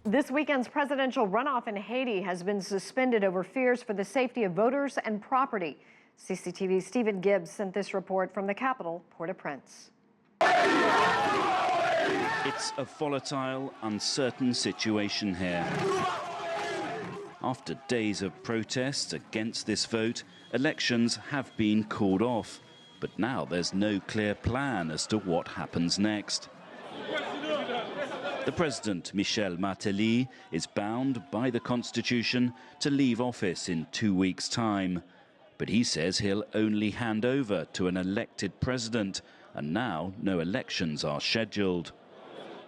This weekend's presidential runoff in Haiti has been suspended over fears for the safety of voters and property. CCTV's Stephen Gibbs sent this report from the capital, Port-au-Prince. It's a volatile, uncertain situation here. After days of protests against this vote, elections have been called off. But now there's no clear plan as to what happens next. The president, Michel Martelly, is bound by the constitution to leave office in 2 weeks' time. But he says he'll only hand over to an elected president, and now no elections are scheduled.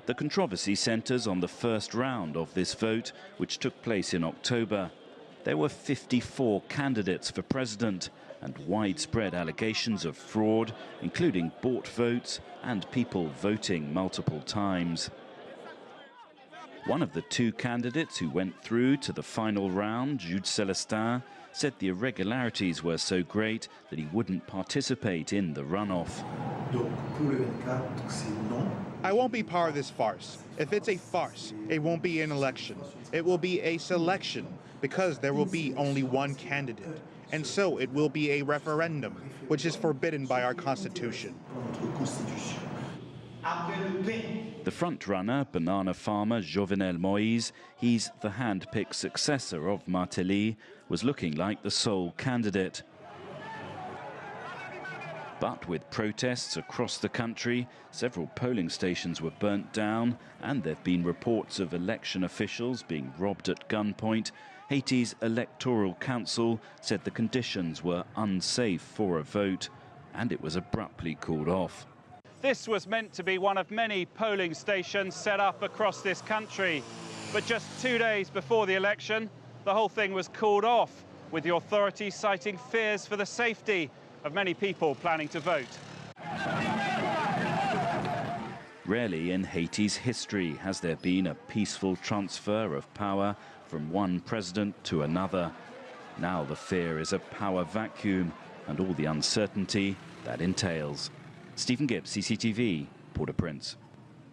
The controversy centres on the first round of this vote, which took place in October. There were 54 candidates for president and widespread allegations of fraud, including bought votes and people voting multiple times. One of the two candidates who went through to the final round, Jude Celestin, said the irregularities were so great that he wouldn't participate in the runoff. I won't be part of this farce. If it's a farce, it won't be an election. It will be a selection because there will be only one candidate. And so it will be a referendum, which is forbidden by our constitution. The front-runner, banana farmer Jovenel Moïse, he's the hand-picked successor of Martelly, was looking like the sole candidate. But with protests across the country, several polling stations were burnt down, and there have been reports of election officials being robbed at gunpoint. Haiti's Electoral Council said the conditions were unsafe for a vote, and it was abruptly called off. This was meant to be one of many polling stations set up across this country. But just 2 days before the election, the whole thing was called off, with the authorities citing fears for the safety of many people planning to vote. Rarely in Haiti's history has there been a peaceful transfer of power from one president to another. Now the fear is a power vacuum and all the uncertainty that entails. Stephen Gibbs, CCTV, Port-au-Prince.